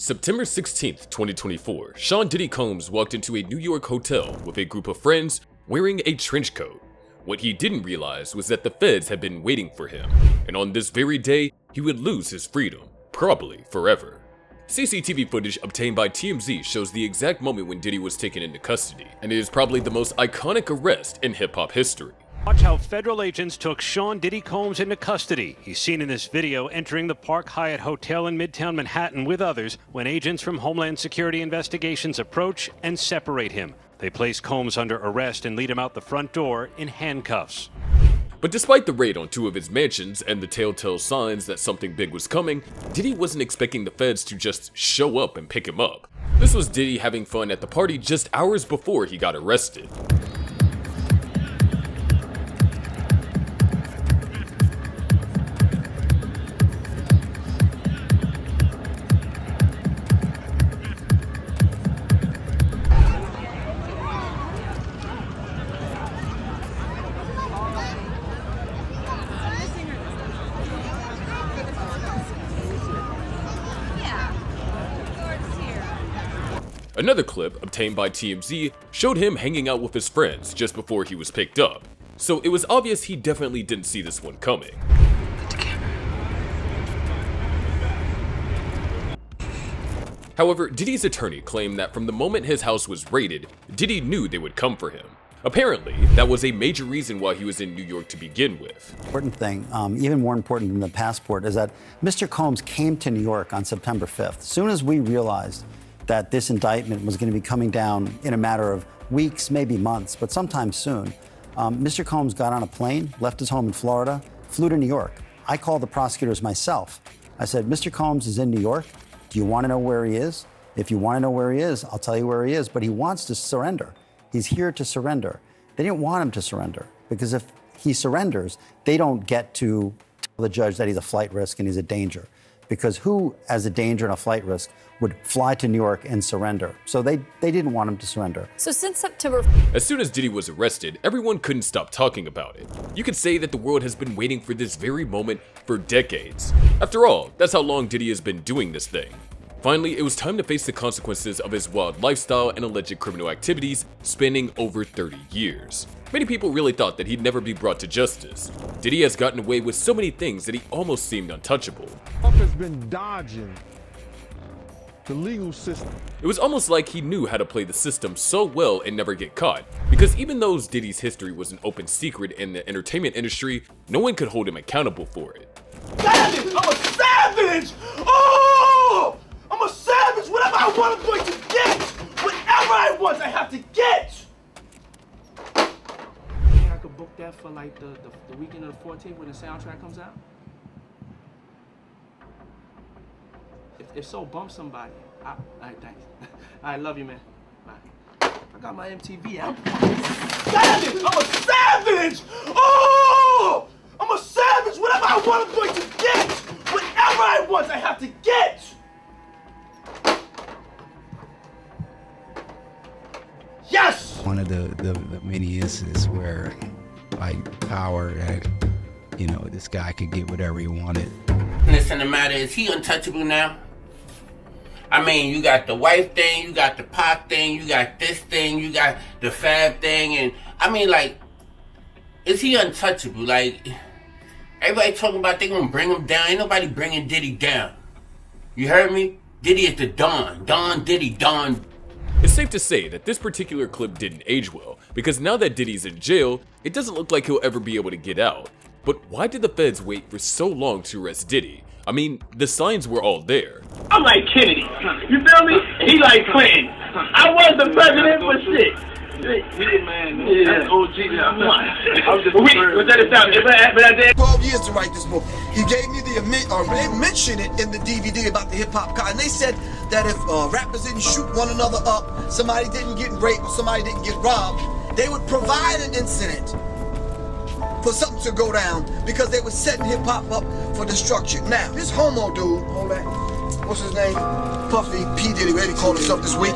September 16th, 2024, Sean Diddy Combs walked into a New York hotel with a group of friends wearing a trench coat. What he didn't realize was that the feds had been waiting for him, and on this very day, he would lose his freedom, probably forever. CCTV footage obtained by TMZ shows the exact moment when Diddy was taken into custody, and it is probably the most iconic arrest in hip-hop history. Watch how federal agents took Sean Diddy Combs into custody. He's seen in this video entering the Park Hyatt Hotel in Midtown Manhattan with others when agents from Homeland Security Investigations approach and separate him. They place Combs under arrest and lead him out the front door in handcuffs. But despite the raid on two of his mansions and the telltale signs that something big was coming, Diddy wasn't expecting the feds to just show up and pick him up. This was Diddy having fun at the party just hours before he got arrested. Another clip, obtained by TMZ, showed him hanging out with his friends just before he was picked up, so it was obvious he definitely didn't see this one coming. However, Diddy's attorney claimed that from the moment his house was raided, Diddy knew they would come for him. Apparently, that was a major reason why he was in New York to begin with. Important thing, even more important than the passport, is that Mr. Combs came to New York on September 5th. As soon as we realized that this indictment was going to be coming down in a matter of weeks, maybe months, but sometime soon, Mr. Combs got on a plane, left his home in Florida, flew to New York. I called the prosecutors myself. I said, Mr. Combs is in New York. Do you want to know where he is? If you want to know where he is, I'll tell you where he is, but he wants to surrender. He's here to surrender. They didn't want him to surrender because if he surrenders, they don't get to tell the judge that he's a flight risk and he's a danger. Because who, as a danger and a flight risk, would fly to New York and surrender? So they didn't want him to surrender. So since September... As soon as Diddy was arrested, everyone couldn't stop talking about it. You could say that the world has been waiting for this very moment for decades. After all, that's how long Diddy has been doing this thing. Finally, it was time to face the consequences of his wild lifestyle and alleged criminal activities spanning over 30 years. Many people really thought that he'd never be brought to justice. Diddy has gotten away with so many things that he almost seemed untouchable. Trump has been dodging the legal system. It was almost like he knew how to play the system so well and never get caught, because even though Diddy's history was an open secret in the entertainment industry, no one could hold him accountable for it. Savage! I'm a savage! Oh! I'm a savage! Whatever I want, I'm going to get! Whatever I want, I have to get! I could book that for like the weekend of the 14th when the soundtrack comes out? If so, bump somebody. Alright, thanks. Alright, love you, man. Bye. I got my MTV out. Savage! I'm a savage! Oh! I'm a savage! Whatever I want, I'm going to get! Whatever I want, I have to get! Yes! One of the many instances where, like, power and, you know, this guy could get whatever he wanted. Listen, the matter is, he untouchable now? I mean, you got the wife thing, you got the pop thing, you got this thing, you got the fab thing, and I mean, like, is he untouchable? Like, everybody talking about they gonna bring him down. Ain't nobody bringing Diddy down. You heard me? Diddy is the Don. Don Diddy, Don. It's safe to say that this particular clip didn't age well, because now that Diddy's in jail, it doesn't look like he'll ever be able to get out. But why did the feds wait for so long to arrest Diddy? I mean, the signs were all there. I'm like Kennedy. You feel me? He like Clinton. I was the president for shit. Yeah, man. Yeah. That's OG. Was that a sound? But I did. 12 years to write this book. He gave me they mentioned it in the DVD about the hip hop car, and they said that if rappers didn't shoot one another up, somebody didn't get raped, or somebody didn't get robbed, they would provide an incident for something to go down because they were setting hip hop up for destruction. Now, this homo dude, hold that, what's his name? Puffy, P. Diddy, whatever he called himself this week.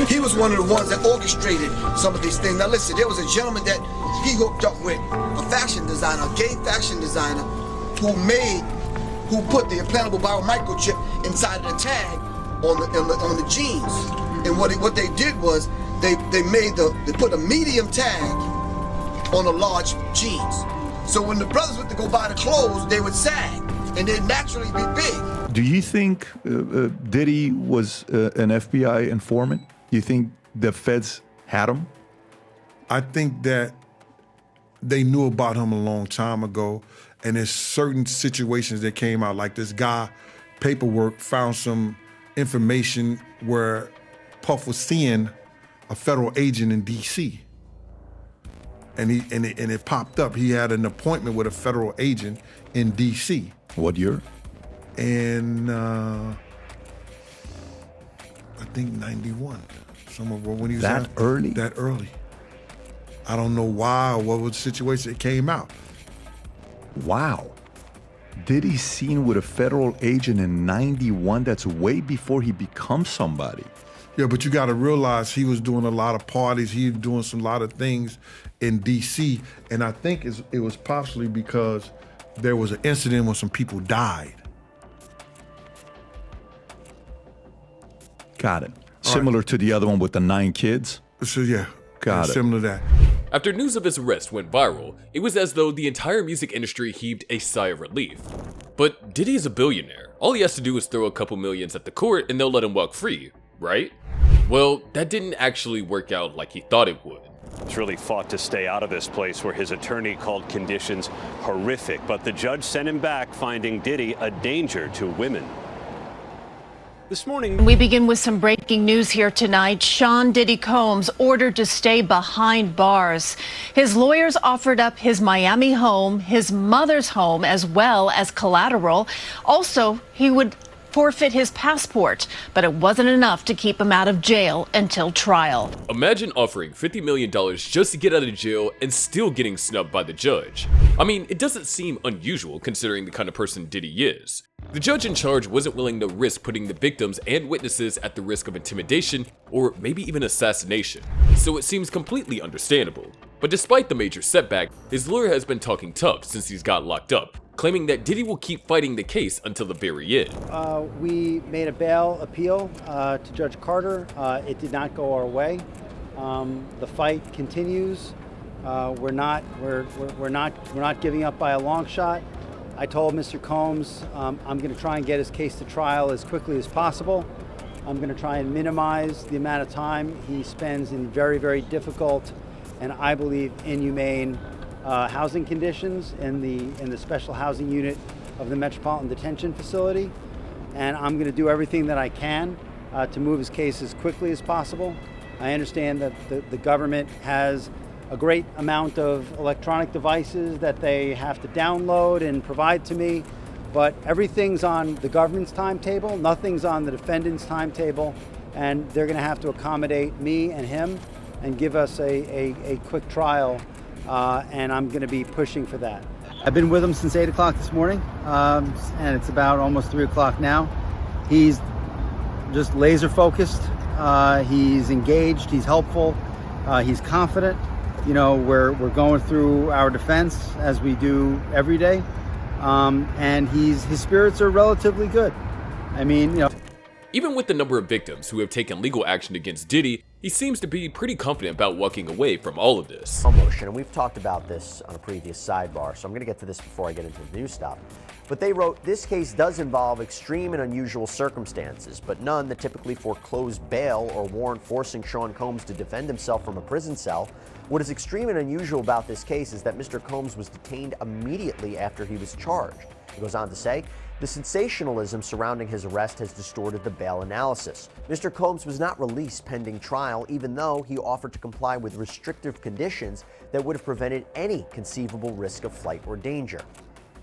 He was one of the ones that orchestrated some of these things. Now listen, there was a gentleman that he hooked up with, a fashion designer, a gay fashion designer, who who put the implantable biomicrochip inside of the tag on the jeans. And what they did was they put a medium tag on the large jeans. So when the brothers went to go buy the clothes, they would sag and they'd naturally be big. Do you think Diddy was an FBI informant? You think the feds had him? I think that they knew about him a long time ago, and there's certain situations that came out, like this guy, paperwork, found some information where Puff was seeing a federal agent in D.C. And it popped up. He had an appointment with a federal agent in D.C. What year? And I think 91. Somewhere when he was that early? That early. I don't know why or what was the situation. It came out. Wow. Diddy's seen with a federal agent in 91. That's way before he becomes somebody. Yeah, but you got to realize he was doing a lot of parties. He was doing a lot of things in D.C. And I think it was possibly because there was an incident when some people died. Got it. Similar to the other one with the 9 kids? So yeah, Got it. Similar to that. After news of his arrest went viral, it was as though the entire music industry heaved a sigh of relief. But Diddy is a billionaire. All he has to do is throw a couple millions at the court and they'll let him walk free, right? Well, that didn't actually work out like he thought it would. He's really fought to stay out of this place where his attorney called conditions horrific, but the judge sent him back, finding Diddy a danger to women. This morning, we begin with some breaking news here tonight. Sean Diddy Combs ordered to stay behind bars. His lawyers offered up his Miami home, his mother's home, as well as collateral. Also, he would forfeit his passport, but it wasn't enough to keep him out of jail until trial. Imagine offering $50 million just to get out of jail and still getting snubbed by the judge. I mean, it doesn't seem unusual considering the kind of person Diddy is. The judge in charge wasn't willing to risk putting the victims and witnesses at the risk of intimidation or maybe even assassination, so it seems completely understandable. But despite the major setback, his lawyer has been talking tough since he's got locked up, claiming that Diddy will keep fighting the case until the very end. We made a bail appeal to Judge Carter. It did not go our way. The fight continues. We're not giving up by a long shot. I told Mr. Combs I'm going to try and get his case to trial as quickly as possible. I'm going to try and minimize the amount of time he spends in very, very difficult and I believe inhumane housing conditions in the special housing unit of the Metropolitan Detention Facility. And I'm going to do everything that I can to move his case as quickly as possible. I understand that the government has a great amount of electronic devices that they have to download and provide to me, but everything's on the government's timetable, nothing's on the defendant's timetable, and they're going to have to accommodate me and him and give us a quick trial, and I'm going to be pushing for that. I've been with him since 8 o'clock this morning, and it's about almost 3 o'clock now. He's just laser focused, he's engaged, he's helpful, he's confident. You know, we're going through our defense as we do every day, and his spirits are relatively good. I mean, you know. Even with the number of victims who have taken legal action against Diddy, he seems to be pretty confident about walking away from all of this. Motion, and we've talked about this on a previous sidebar, so I'm going to get to this before I get into the news stop. But they wrote, this case does involve extreme and unusual circumstances, but none that typically foreclose bail or warrant forcing Sean Combs to defend himself from a prison cell. What is extreme and unusual about this case is that Mr. Combs was detained immediately after he was charged. He goes on to say, the sensationalism surrounding his arrest has distorted the bail analysis. Mr. Combs was not released pending trial, even though he offered to comply with restrictive conditions that would have prevented any conceivable risk of flight or danger.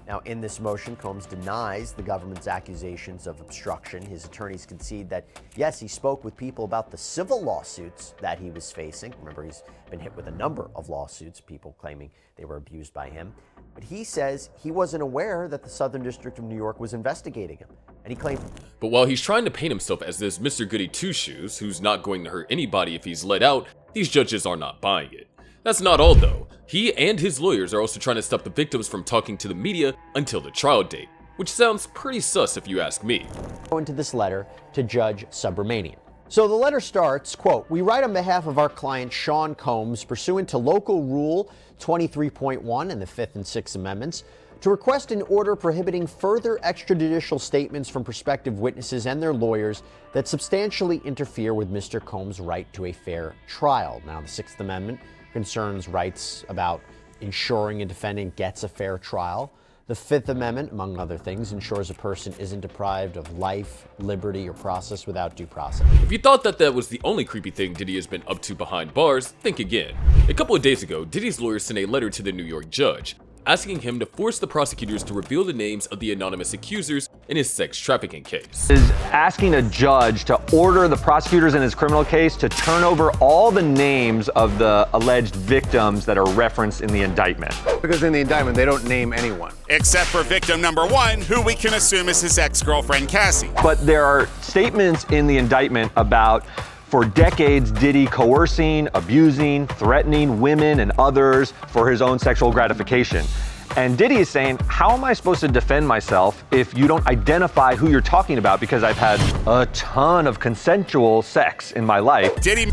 Now, in this motion, Combs denies the government's accusations of obstruction. His attorneys concede that, yes, he spoke with people about the civil lawsuits that he was facing. Remember, he's been hit with a number of lawsuits, people claiming they were abused by him. But he says he wasn't aware that the Southern District of New York was investigating him. And he claimed. But while he's trying to paint himself as this Mr. Goody Two-Shoes, who's not going to hurt anybody if he's let out, these judges are not buying it. That's not all though. He and his lawyers are also trying to stop the victims from talking to the media until the trial date, which sounds pretty sus if you ask me. Into this letter to Judge Subramanian. So the letter starts, quote, "We write on behalf of our client Sean Combs, pursuant to Local Rule 23.1 and the 5th and 6th Amendments, to request an order prohibiting further extrajudicial statements from prospective witnesses and their lawyers that substantially interfere with Mr. Combs' right to a fair trial." Now, the 6th Amendment concerns rights about ensuring a defendant gets a fair trial. The 5th Amendment, among other things, ensures a person isn't deprived of life, liberty, or process without due process. If you thought that that was the only creepy thing Diddy has been up to behind bars, think again. A couple of days ago, Diddy's lawyers sent a letter to the New York judge, asking him to force the prosecutors to reveal the names of the anonymous accusers in his sex trafficking case. Is asking a judge to order the prosecutors in his criminal case to turn over all the names of the alleged victims that are referenced in the indictment. Because in the indictment, they don't name anyone. Except for victim number 1, who we can assume is his ex-girlfriend, Cassie. But there are statements in the indictment about, for decades, Diddy coercing, abusing, threatening women and others for his own sexual gratification. And Diddy is saying, how am I supposed to defend myself if you don't identify who you're talking about, because I've had a ton of consensual sex in my life. Diddy.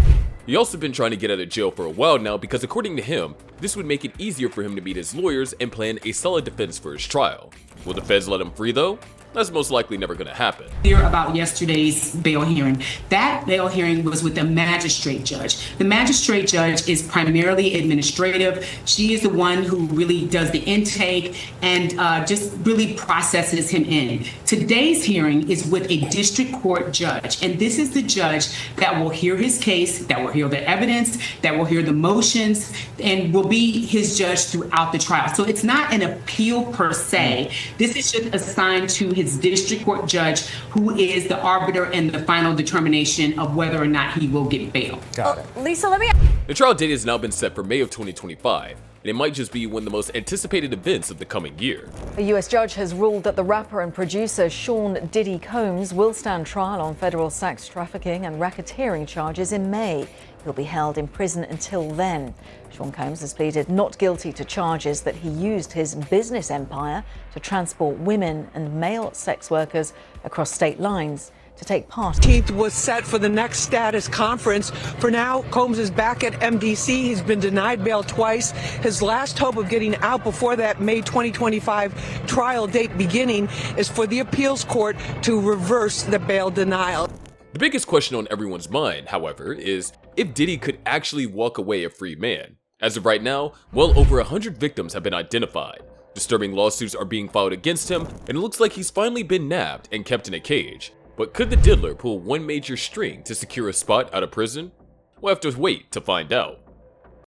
He also been trying to get out of jail for a while now because according to him, this would make it easier for him to meet his lawyers and plan a solid defense for his trial. Will the feds let him free though? That's most likely never gonna happen. Hear about yesterday's bail hearing. That bail hearing was with the magistrate judge. The magistrate judge is primarily administrative. She is the one who really does the intake and just really processes him in. Today's hearing is with a district court judge, and this is the judge that will hear his case, that will hear the evidence, that will hear the motions, and will be his judge throughout the trial. So it's not an appeal per se. This is just assigned to his district court judge, who is the arbiter and the final determination of whether or not he will get bail. Got it. Lisa, let me... The trial date has now been set for May of 2025, and it might just be one of the most anticipated events of the coming year. A U.S. judge has ruled that the rapper and producer Sean Diddy Combs will stand trial on federal sex trafficking and racketeering charges in May. He'll be held in prison until then. Sean Combs has pleaded not guilty to charges that he used his business empire to transport women and male sex workers across state lines to take part. 18th was set for the next status conference. For now, Combs is back at MDC. He's been denied bail twice. His last hope of getting out before that May 2025 trial date beginning is for the appeals court to reverse the bail denial. The biggest question on everyone's mind, however, is if Diddy could actually walk away a free man. As of right now, well over 100 victims have been identified. Disturbing lawsuits are being filed against him, and it looks like he's finally been nabbed and kept in a cage. But could the diddler pull one major string to secure a spot out of prison? We'll have to wait to find out.